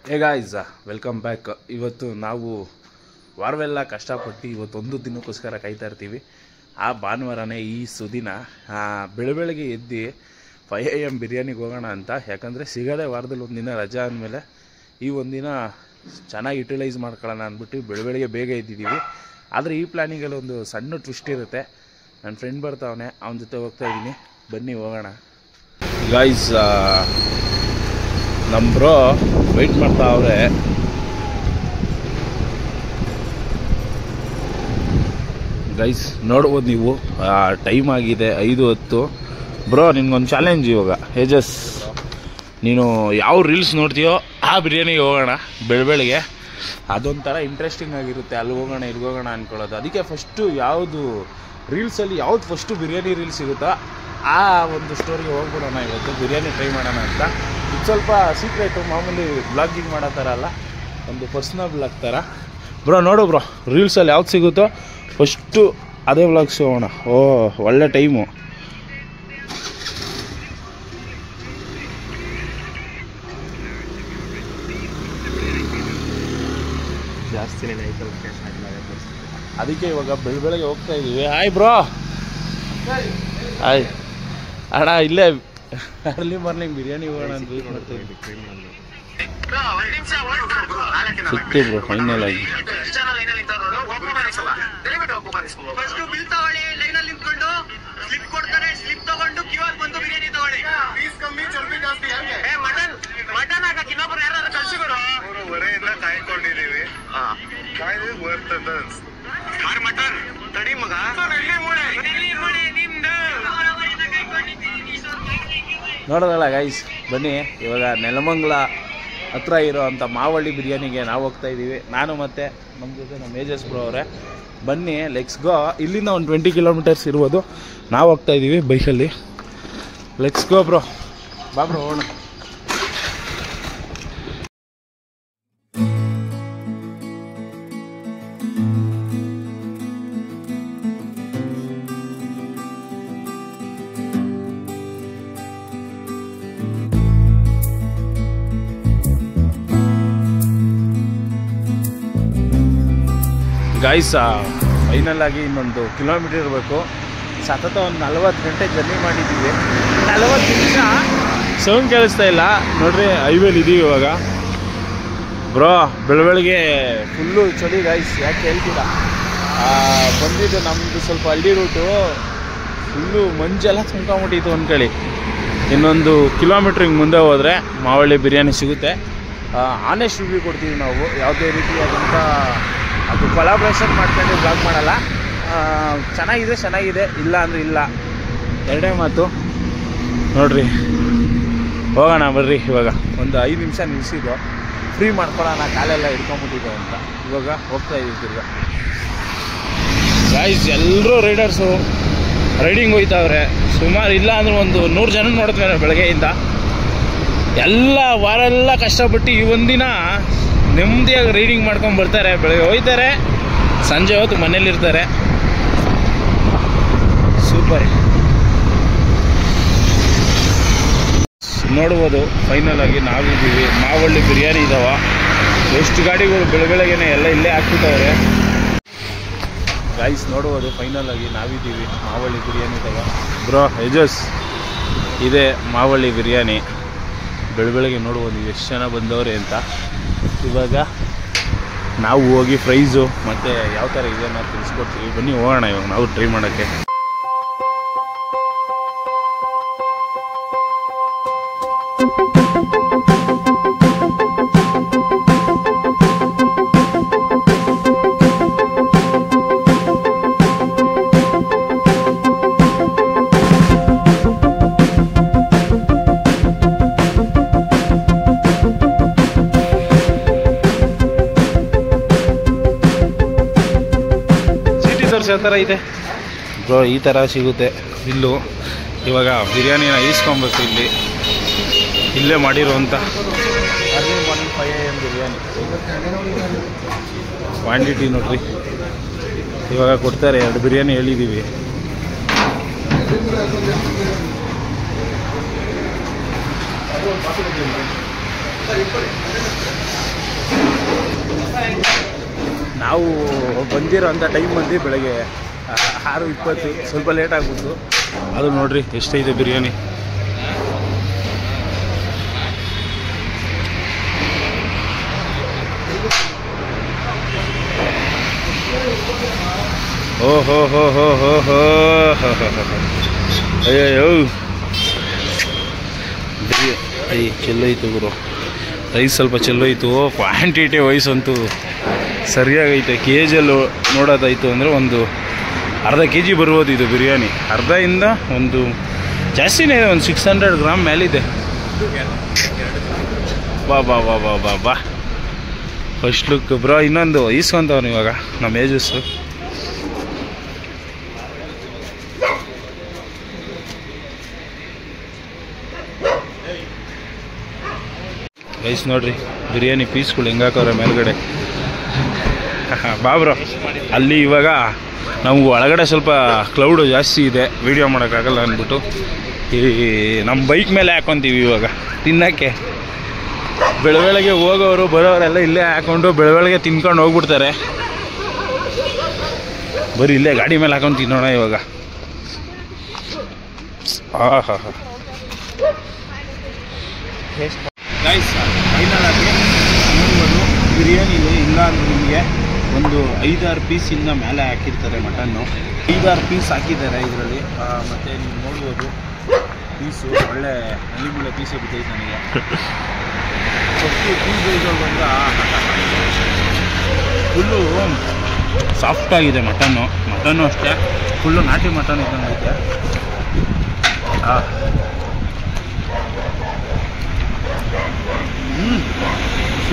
Hey guys, welcome back. ಇವತ್ತು ನಾವು ವಾರವೆಲ್ಲ ಕಷ್ಟಪಟ್ಟು ಇವತ್ತೊಂದು ದಿನಕ್ಕೋಸ್ಕರ ಕಾಯ್ತಾ ಇರ್ತೀವಿ. ಆ ಭಾನುವಾರನೇ ಈ ಸುದಿನ ಬೆಳಗ್ಗೆ ಎದ್ದು 5 AM ಬಿರಿಯಾನಿಗೆ ಹೋಗೋಣ ಅಂತ. ಯಾಕಂದರೆ ಸಿಗೋದೇ ವಾರದಲ್ಲಿ ಒಂದಿನ ರಜಾ ಅಂದಮೇಲೆ ಈ ಒಂದಿನ ಚೆನ್ನಾಗಿ ಯುಟಿಲೈಸ್ ಮಾಡ್ಕೊಳ್ಳೋಣ ಅಂದ್ಬಿಟ್ಟು ಬೆಳಗ್ಗೆ ಬೇಗ ಎದ್ದಿದ್ದೀವಿ. ಆದರೆ ಈ ಪ್ಲ್ಯಾನಿಂಗಲ್ಲಿ ಒಂದು ಸಣ್ಣ ಟ್ವಿಸ್ಟ್ ಇರುತ್ತೆ. ನನ್ನ ಫ್ರೆಂಡ್ ಬರ್ತಾವನೆ, ಅವನ ಜೊತೆ ಹೋಗ್ತಾ ಇದ್ದೀನಿ, ಬನ್ನಿ ಹೋಗೋಣ. ಗಾಯ್ಸ್, ನಮ್ಮ ಬ್ರೋ ವೆಯ್ಟ್ ಮಾಡ್ತಾ ಅವ್ರೆ. ಗೈಸ್ ನೋಡ್ಬೋದು ನೀವು, ಟೈಮ್ ಆಗಿದೆ 5:10. ಬ್ರೋ ನಿನ್ಗೊಂದು ಚಾಲೆಂಜ್ ಇವಾಗ. ಹೇಜಸ್, ನೀನು ಯಾವ ರೀಲ್ಸ್ ನೋಡ್ತೀಯೋ ಆ ಬಿರಿಯಾನಿಗೆ ಹೋಗೋಣ ಬೆಳಗ್ಗೆ. ಅದೊಂಥರ ಇಂಟ್ರೆಸ್ಟಿಂಗ್ ಆಗಿರುತ್ತೆ. ಅಲ್ಲಿ ಹೋಗೋಣ ಇಲ್ಲಿ ಹೋಗೋಣ ಅಂದ್ಕೊಳ್ಳೋದು. ಅದಕ್ಕೆ ಫಸ್ಟು ಯಾವುದು ರೀಲ್ಸಲ್ಲಿ ಯಾವ್ದು ಫಸ್ಟು ಬಿರಿಯಾನಿ ರೀಲ್ಸ್ ಸಿಗುತ್ತೋ ಆ ಒಂದು ಸ್ಟೋರಿಗೆ ಹೋಗ್ಬಿಡೋಣ. ಇವತ್ತು ಬಿರಿಯಾನಿ ಟ್ರೈ ಮಾಡೋಣ ಅಂತ. ಇದು ಸ್ವಲ್ಪ ಸೀಕ್ರೆಟು, ಮಾಮೂಲಿ ಬ್ಲಾಗಿಂಗ್ ಮಾಡೋ ಥರ ಅಲ್ಲ, ಒಂದು ಪರ್ಸ್ನಲ್ ಬ್ಲಾಗ್ ಥರ. ಬ್ರೋ ನೋಡು ಬ್ರೋ, ರೀಲ್ಸಲ್ಲಿ ಯಾವ್ದು ಸಿಗುತ್ತೋ ಫಸ್ಟು ಅದೇ ಬ್ಲಾಗ್ಸ್ ಹೋಗೋಣ. ಒಳ್ಳೆ ಟೈಮು. ಜಾಸ್ತಿನೇ ಆಯಿತು, ಅದಕ್ಕೆ ಇವಾಗ ಬೆಳಗ್ಗೆ ಹೋಗ್ತಾ ಇದ್ದೀವಿ. Hi bro. ಹಾಯ್ ಅಣ್ಣ, ಇಲ್ಲೇ ಅರ್ಲಿ ಮಾರ್ನಿಂಗ್ ಬಿರಿಯಾನಿ ಹೋಗೋಣ ಅಂತ ವೇಟ್ ಮಾಡ್ತೀವಿ. ಸಿಕ್ತಿ ಬ್ರೋ ಫೈನಲ್ ಆಗಿ. ನೋಡೋದಲ್ಲ ಗೈಸ್, ಬನ್ನಿ ಇವಾಗ ನೆಲಮಂಗಲ ಹತ್ರ ಇರೋ ಅಂಥ ಮಾವಳ್ಳಿ ಬಿರಿಯಾನಿಗೆ ನಾವು ಹೋಗ್ತಾ ಇದ್ದೀವಿ. ನಾನು ಮತ್ತು ನಮ್ಮ ಜೊತೆ ನಮ್ಮ ಮೇಜಸ್ ಬ್ರೋ ಅವರೇ. ಬನ್ನಿ ಲೆಟ್ಸ್ ಗೋ. ಇಲ್ಲಿಂದ ಒಂದು 20 ಕಿಲೋಮೀಟರ್ಸ್ ಇರ್ಬೋದು. ನಾವು ಹೋಗ್ತಾ ಇದ್ದೀವಿ ಬೈಕಲ್ಲಿ. Let's go bro. ಬಾ ಬ್ರೋ ಹೋಗೋಣ. ಗೈಸ್, ಫೈನಲ್ ಆಗಿ ಇನ್ನೊಂದು ಕಿಲೋಮೀಟರ್ ಇರಬೇಕು. ಸತತ ಒಂದು 40 ಗಂಟೆ ಜರ್ನಿ ಮಾಡಿದ್ದೀವಿ. 40 ನಿಮಿಷ ಸೌಂಡ್ ಕೇಳಿಸ್ತಾ ಇಲ್ಲ ನೋಡ್ರಿ. ಹೈವೇಲಿ ಇದ್ದೀವಿ ಇವಾಗ. ಬ್ರೋ ಬೆಳಗ್ಗೆ ಫುಲ್ಲು ಚಳಿ ಗೈಸ್, ಯಾಕೆ ಹೇಳ್ತೀರಾ. ಬಂದಿದ್ದು ನಮ್ಮದು ಸ್ವಲ್ಪ ಹಳ್ಳಿ ರೂಟು, ಫುಲ್ಲು ಮಂಜೆಲ್ಲ ತುಂಬ್ಕೊಂಬಿಟ್ಟಿತ್ತು ಅಂದ್ಕೊಳ್ಳಿ. ಇನ್ನೊಂದು ಕಿಲೋಮೀಟ್ರ್ ಹಿಂಗೆ ಮುಂದೆ ಹೋದರೆ ಮಾವಳ್ಳಿ ಬಿರಿಯಾನಿ ಸಿಗುತ್ತೆ. ಆನೆಸ್ಟ್ ರಿವ್ಯೂ ಕೊಡ್ತೀವಿ ನಾವು. ಯಾವುದೇ ರೀತಿಯಾದಂಥ ಅದು ಕೊಲಾಬ್ರೇಷನ್ ಮಾಡ್ಕೊಂಡು ಬ್ಲಾಗ್ ಮಾಡಲ್ಲ. ಚೆನ್ನಾಗಿದೆ, ಇಲ್ಲ ಅಂದರೆ ಇಲ್ಲ, ಎರಡೇ ಮಾತು. ನೋಡ್ರಿ, ಹೋಗೋಣ ಬರ್ರಿ. ಇವಾಗ ಒಂದು 5 ನಿಮಿಷ ನಿಲ್ಲಿಸಿದ್ದು, ಫ್ರೀ ಮಾಡ್ಕೊಳ್ಳೋಣ, ಕಾಲೆಲ್ಲ ಹಿಡ್ಕೊಂಬಿಟ್ಟಿದ್ದು ಅಂತ. ಇವಾಗ ಹೋಗ್ತಾ ಇದ್ದೀವಿ ತಿರ್ಗ. ಗೈಸ್, ಎಲ್ಲರೂ ರೈಡರ್ಸು ರೈಡಿಂಗ್ ಹೋಯ್ತಾವ್ರೆ. ಸುಮಾರು ಇಲ್ಲ ಅಂದ್ರೆ ಒಂದು 100 ಜನ ನೋಡಿದ್ಮೇಲೆ ಬೆಳಗ್ಗೆಯಿಂದ. ಎಲ್ಲ ವಾರ ಎಲ್ಲ ಕಷ್ಟಪಟ್ಟು ಈ ಒಂದಿನ ನೆಮ್ಮದಿಯಾಗಿ ರೈಡಿಂಗ್ ಮಾಡ್ಕೊಂಡು ಬರ್ತಾರೆ. ಬೆಳಗ್ಗೆ ಹೋಯ್ತಾರೆ, ಸಂಜೆ ಹೊತ್ತು ಮನೇಲಿರ್ತಾರೆ. ಸೂಪರ್. ನೋಡ್ಬೋದು ಫೈನಲ್ ಆಗಿ ನಾವಿದ್ದೀವಿ. ಮಾವಳ್ಳಿ ಬಿರಿಯಾನಿ ಇದ್ದಾವ. ಎಷ್ಟು ಗಾಡಿಗಳು ಬೆಳಗ್ಗೆನೆ ಎಲ್ಲ ಇಲ್ಲೇ ಹಾಕ್ಬಿಟ್ಟವ್ರೆ. ಗೈಸ್ ನೋಡ್ಬೋದು ಫೈನಲ್ ಆಗಿ ನಾವಿದ್ದೀವಿ. ಮಾವಳ್ಳಿ ಬಿರಿಯಾನಿ ಇದ್ದಾವ. ಬ್ರೋ ಹೇಜಸ್, ಇದೆ ಮಾವಳ್ಳಿ ಬಿರಿಯಾನಿ. ಬೆಳಗ್ಗೆ ನೋಡ್ಬೋದು ಎಷ್ಟು ಜನ ಬಂದವ್ರೆ ಅಂತ. ಇವಾಗ ನಾವು ಹೋಗಿ ಪ್ರೈಸು ಮತ್ತು ಯಾವ ಥರ ಇದೆ ನಾವು ತಿಳಿಸ್ಕೊಡ್ತೀವಿ. ಬನ್ನಿ ಹೋಗೋಣ ಇವಾಗ ನಾವು ಟ್ರೈ ಮಾಡೋಕ್ಕೆ. ಯಾವ ಥರ ಇದೆ ಬ್ರೋ, ಈ ಥರ ಸಿಗುತ್ತೆ ಇಲ್ಲೂ. ಇವಾಗ ಬಿರಿಯಾನಿನ ಈಸ್ಕೊಬೇಕು. ಇಲ್ಲೇ ಮಾಡಿರುವಂಥ early morning 5 AM biryani quantity ನೋಡ್ರಿ. ಇವಾಗ ಕೊಡ್ತಾರೆ. 2 ಬಿರಿಯಾನಿ ಹೇಳಿದ್ದೀವಿ. ಬಂದಿರೋ ಅಂಥ ಟೈಮ್ ಬಂದು ಬೆಳಗ್ಗೆ 6:20, ಸ್ವಲ್ಪ ಲೇಟ್ ಆಗ್ಬಿಟ್ಟು. ಅದು ನೋಡ್ರಿ ಎಷ್ಟೈತೆ ಬಿರಿಯಾನಿ. ಓಹೋ ಹೋ ಹೋ ಹೋ ಹೋ ಅಯ್ಯೋ ಚೆಲ್ಲೋಯ್ತು ಗುರು. ರೈಸ್ ಸ್ವಲ್ಪ ಚೆಲ್ಲೋಯ್ತು. ಕ್ವಾಂಟಿಟಿ ವೈಸ್ ಅಂತೂ ಸರಿಯಾಗೈತೆ. ಕೆ ಜಿಯಲ್ಲಿ ನೋಡೋದಾಯಿತು ಅಂದರೆ ಒಂದು ಅರ್ಧ kg ಬರ್ಬೋದು ಇದು ಬಿರಿಯಾನಿ. ಅರ್ಧದಿಂದ ಒಂದು ಜಾಸ್ತಿನೇ ಇದೆ, ಒಂದು 600 ಗ್ರಾಮ್ ಮೇಲಿದೆ. ಬಾ ಬಾ ಬಾ ಬಾ ಬಾ ಬಾ ಫಸ್ಟ್ ಲುಕ್ ಬ್ರೋ. ಇನ್ನೊಂದು ಈಸ್ಕೊಂತವ್ನು ಇವಾಗ ನಮ್ಮ ಏಜಸ್ಸು. ರೈಸ್ ನೋಡ್ರಿ ಬಿರಿಯಾನಿ ಪೀಸ್ಗಳು ಹೆಂಗಾಕವ್ರೆ ಮೇಲ್ಗಡೆ. ಬಾ ಬ್ರೋ. ಅಲ್ಲಿ ಇವಾಗ ನಮಗೂ ಒಳಗಡೆ ಸ್ವಲ್ಪ ಕ್ಲೌಡು ಜಾಸ್ತಿ ಇದೆ, ವೀಡಿಯೋ ಮಾಡೋಕ್ಕಾಗಲ್ಲ ಅಂದ್ಬಿಟ್ಟು ಈ ನಮ್ಮ ಬೈಕ್ ಮೇಲೆ ಹಾಕ್ಕೊತೀವಿ ಇವಾಗ ತಿನ್ನೋಕ್ಕೆ. ಬೆಳಗ್ಗೆ ಹೋಗೋರು ಬರೋರೆಲ್ಲ ಇಲ್ಲೇ ಹಾಕ್ಕೊಂಡು ಬೆಳಗ್ಗೆ ತಿನ್ಕೊಂಡು ಹೋಗ್ಬಿಡ್ತಾರೆ. ಬರೀ ಇಲ್ಲೇ ಗಾಡಿ ಮೇಲೆ ಹಾಕೊಂಡು ತಿನ್ನೋಣ ಇವಾಗ. ಹಾಂ ಹಾಂ ಹಾಂ ಗೈಸ್, ಫೈನಲ್ ಆಗಿ ನೋಡ್ಬೋದು ಬಿರಿಯಾನಿಲಿ ಇಲ್ಲ ಅಂದರೆ ನಿಮಗೆ ಒಂದು 5-6 ಪೀಸಿಂದ ಮೇಲೆ ಹಾಕಿರ್ತಾರೆ ಮಟನ್ನು. 5-6 ಪೀಸ್ ಹಾಕಿದ್ದಾರೆ ಇದರಲ್ಲಿ. ಮತ್ತು ನೀವು ನೋಡ್ಬೋದು ಪೀಸು ಒಳ್ಳೆ ಹಳ್ಳಿಮೂಳೆ ಪೀಸೇ ಬಿದ್ದೈತೆ ನನಗೆ. ಪೀಸ್ ಬಂದ ಫುಲ್ಲು ಸಾಫ್ಟಾಗಿದೆ ಮಟನ್ನು. ಮಟನ್ನು ಅಷ್ಟೇ ಫುಲ್ಲು ನಾಟಿ ಮಟನ್ ಇದ್ದಂಗೆ ಐತೆ.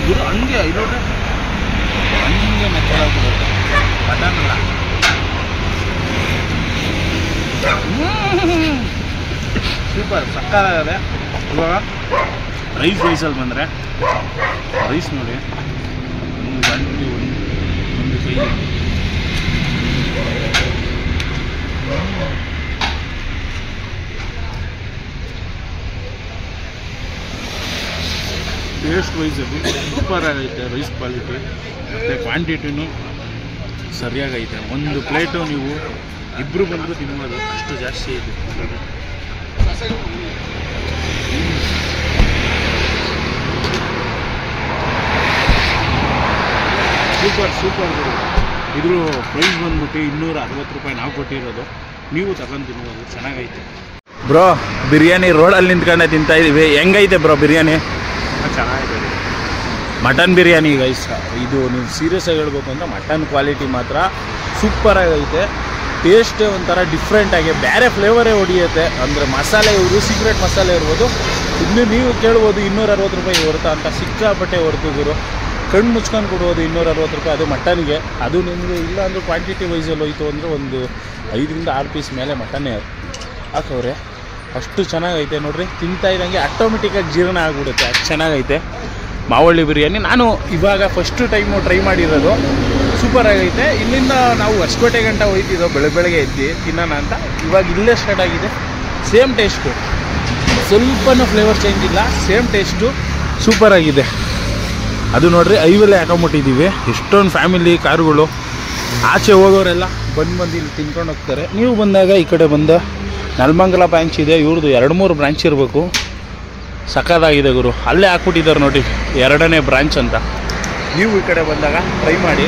ಗುರು ಹಂಗೆ ಇರೋದ್ರೆ ಹಂಗೆ ಮೆತ್ತಗಾಗ್ಬಿಡುತ್ತೆ ಮಟನ್ ಅಲ್ಲ. ಸೂಪರ್ ಸಕ್ಕತ್ತಾಗದೆ. ಇವಾಗ ರೈಸ್ ವೈಸಲ್ಲಿ ಬಂದರೆ ರೈಸ್ ನೋಡಿ ಒಂದು ಗಂಟೆ ಒಂದು ಕೈ ಟೇಸ್ಟ್ ವೈಸಲ್ಲಿ ಸೂಪರ್ ಆಗೈತೆ. ರೈಸ್ ಕ್ವಾಲಿಟಿ ಮತ್ತು ಕ್ವಾಂಟಿಟಿನೂ ಸರಿಯಾಗೈತೆ. ಒಂದು ಪ್ಲೇಟು ನೀವು ಇಬ್ಬರು ಬಂದರೂ ತಿನ್ಬೋದು, ಅಷ್ಟು ಜಾಸ್ತಿ ಇದೆ. ಸೂಪರ್ ಸೂಪರ್ ಗುರು. ಇದ್ರ ಪ್ರೈಸ್ ಬಂದ್ಬಿಟ್ಟು 260 ರೂಪಾಯಿ ನಾವು ಕೊಟ್ಟಿರೋದು. ನೀವು ತಗೊಂಡು ತಿನ್ಬೋದು, ಚೆನ್ನಾಗೈತೆ ಬ್ರೋ. ಬಿರಿಯಾನಿ ರೋಡಲ್ಲಿ ನಿಂತ್ಕೊಂಡೆ ತಿಂತಾ ಇದ್ದೀವಿ. ಹೆಂಗೈತೆ ಬ್ರೋ ಬಿರಿಯಾನಿ? ಚೆನ್ನಾಗಿದೆ. ಮಟನ್ ಬಿರಿಯಾನಿ ಗೈಸ್, ಇದು ನೀವು ಸೀರಿಯಸ್ ಆಗಿ ಹೇಳ್ಬೇಕು ಅಂದರೆ ಮಟನ್ ಕ್ವಾಲಿಟಿ ಮಾತ್ರ ಸೂಪರಾಗೈತೆ. ಟೇಸ್ಟೇ ಒಂಥರ ಡಿಫ್ರೆಂಟಾಗಿ ಬೇರೆ ಫ್ಲೇವರೇ ಹೊಡಿಯುತ್ತೆ. ಅಂದರೆ ಮಸಾಲೆ ಇವರು ಸೀಕ್ರೆಟ್ ಮಸಾಲೆ ಇರ್ಬೋದು. ಇನ್ನು ನೀವು ಕೇಳ್ಬೋದು 260 ರೂಪಾಯಿ ಹೊರ್ತಾ ಅಂತ. ಸಿಕ್ಕಾಪಟ್ಟೆ ಹೊರ್ತು ಗುರು. ಕಣ್ಣು ಮುಚ್ಕೊಂಡು ಕೊಡ್ಬೋದು 260 ರೂಪಾಯಿ ಅದು ಮಟನ್ಗೆ. ಅದು ನಿಮಗೆ ಇಲ್ಲ ಅಂದರೆ ಕ್ವಾಂಟಿಟಿ ವೈಸಲ್ಲಿ ಹೋಯ್ತು ಅಂದರೆ ಒಂದು 5-6 ಪೀಸ್ ಮೇಲೆ ಮಟನ್ನೇ ಹಾಕವ್ರೆ. ಅಷ್ಟು ಚೆನ್ನಾಗೈತೆ ನೋಡ್ರಿ. ತಿಂತಾ ಇದ್ದಂಗೆ ಆಟೋಮೆಟಿಕ್ಕಾಗಿ ಜೀರ್ಣ ಆಗಿಬಿಡುತ್ತೆ, ಅಷ್ಟು ಚೆನ್ನಾಗೈತೆ ಮಾವಳ್ಳಿ ಬಿರಿಯಾನಿ. ನಾನು ಇವಾಗ ಫಸ್ಟು ಟೈಮು ಟ್ರೈ ಮಾಡಿರೋದು. ಸೂಪರಾಗೈತೆ. ಇಲ್ಲಿಂದ ನಾವು ಹೊಸಕೋಟೆ ಗಂಟ ಹೋಯ್ತಿದ್ದೋ ಬೆಳಗ್ಗೆ ಎದ್ದು ತಿನ್ನೋಣ ಅಂತ. ಇವಾಗ ಇಲ್ಲೇ ಸ್ಟಾರ್ಟ್ ಆಗಿದೆ. ಸೇಮ್ ಟೇಸ್ಟು, ಸ್ವಲ್ಪನೂ ಫ್ಲೇವರ್ ಚೇಂಜ್ ಇಲ್ಲ, ಸೇಮ್ ಟೇಸ್ಟು ಸೂಪರಾಗಿದೆ. ಅದು ನೋಡ್ರಿ ಐವಲ್ಲೇ ಹಾಕೊಂಬಿಟ್ಟಿದ್ದೀವಿ. ಎಷ್ಟೊಂದು ಫ್ಯಾಮಿಲಿ ಕಾರುಗಳು ಆಚೆ ಹೋಗೋರೆಲ್ಲ ಬಂದು ಇಲ್ಲಿ ತಿನ್ಕೊಂಡು ಹೋಗ್ತಾರೆ. ನೀವು ಬಂದಾಗ ಈ ಕಡೆ ಬಂದ ನೆಲಮಂಗಲ ಬ್ರಾಂಚ್ ಇದೆ, ಇವ್ರದ್ದು 2-3 ಬ್ರಾಂಚ್ ಇರಬೇಕು. ಸಕ್ಕತ್ತಾಗಿದೆ ಗುರು. ಅಲ್ಲೇ ಹಾಕ್ಬಿಟ್ಟಿದ್ದಾರೆ ನೋಡಿ 2ನೇ ಬ್ರಾಂಚ್ ಅಂತ. ನೀವು ಈ ಕಡೆ ಬಂದಾಗ ಟ್ರೈ ಮಾಡಿ.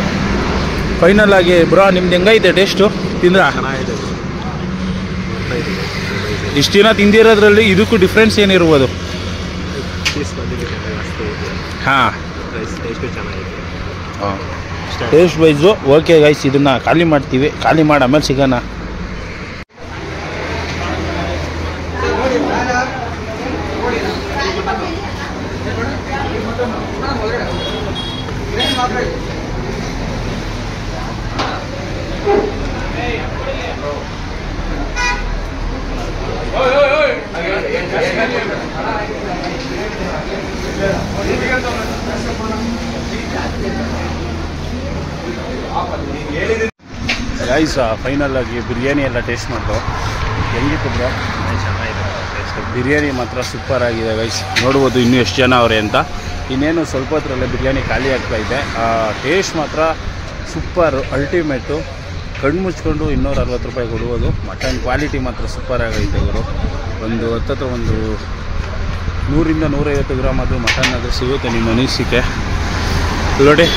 ಫೈನಲ್ ಆಗಿ ಬ್ರೋ ನಿಮ್ದು ಹೆಂಗೈತೆ ಟೇಸ್ಟು? ತಿಂದ್ರಾ? ಚೆನ್ನಾಗಿದೆ. ಇಷ್ಟು ದಿನ ತಿಂದಿರೋದ್ರಲ್ಲಿ ಇದಕ್ಕೂ ಡಿಫ್ರೆನ್ಸ್ ಏನಿರ್ಬೋದು? ಹಾಂ, ಟೇಸ್ಟ್ ವೈಸು ಓಕೆ ಗೈಸ್. ಇದನ್ನು ಖಾಲಿ ಮಾಡ್ತೀವಿ. ಖಾಲಿ ಮಾಡಿ ಆಮೇಲೆ ಸಿಗೋಣ. ಗೈಸ್ ಫೈನಲ್ ಆಗಿ ಬಿರಿಯಾನಿ ಎಲ್ಲ ಟೇಸ್ಟ್ ಮಾಡ್ದು. ಹೆಂಗಿತ್ತು ಬ್ರೋ? ಚೆನ್ನಾಗಿದೆ ಟೇಸ್ಟ್. ಬಿರಿಯಾನಿ ಮಾತ್ರ ಸೂಪರ್ ಆಗಿದೆ ಗೈಸ್. ನೋಡ್ಬೋದು ಇನ್ನೂ ಎಷ್ಟು ಜನ ಅವರೇ ಅಂತ. ಇನ್ನೇನು ಸ್ವಲ್ಪ ಹೊತ್ತರಲ್ಲೇ ಬಿರಿಯಾನಿ ಖಾಲಿ ಆಗ್ತಾಯಿದೆ. ಟೇಸ್ಟ್ ಮಾತ್ರ ಸೂಪರ್ ಅಲ್ಟಿಮೇಟು. ಕಣ್ಣು ಮುಚ್ಕೊಂಡು 260 ರೂಪಾಯಿ ಕೊಡುವುದು. ಮಟನ್ ಕ್ವಾಲಿಟಿ ಮಾತ್ರ ಸೂಪರ್ ಆಗೈತೆ ಗುರು. ಒಂದು ಹತ್ತತ್ರ ಒಂದು 100ರಿಂದ 150 ಗ್ರಾಮ್ ಅದು ಮಟನ್ ಅದು ಸಿಗುತ್ತೆ ನಿಮ್ಮ ಅನಿಸಿಕೆ ನೋಡಿ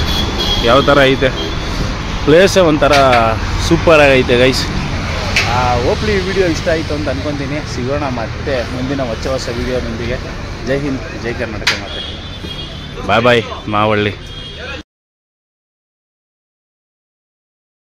ಯಾವ ಥರ ಐತೆ. ಪ್ಲೇಸೇ ಒಂಥರ ಸೂಪರ್ ಆಗೈತೆ ಗೈಸ್. ಹೋಪ್ಲಿ ಈ ವಿಡಿಯೋ ಇಷ್ಟ ಆಯಿತು ಅಂತ ಅಂದ್ಕೊತೀನಿ. ಸಿಗೋಣ ಮತ್ತೆ ಮುಂದಿನ ಹೊಸ ವಿಡಿಯೋದೊಂದಿಗೆ. ಜೈ ಹಿಂದ್, ಜೈ ಕರ್ನಾಟಕ. ಮತ್ತೆ ಬಾಯ್ ಬಾಯ್ ಮಾವಳ್ಳಿ.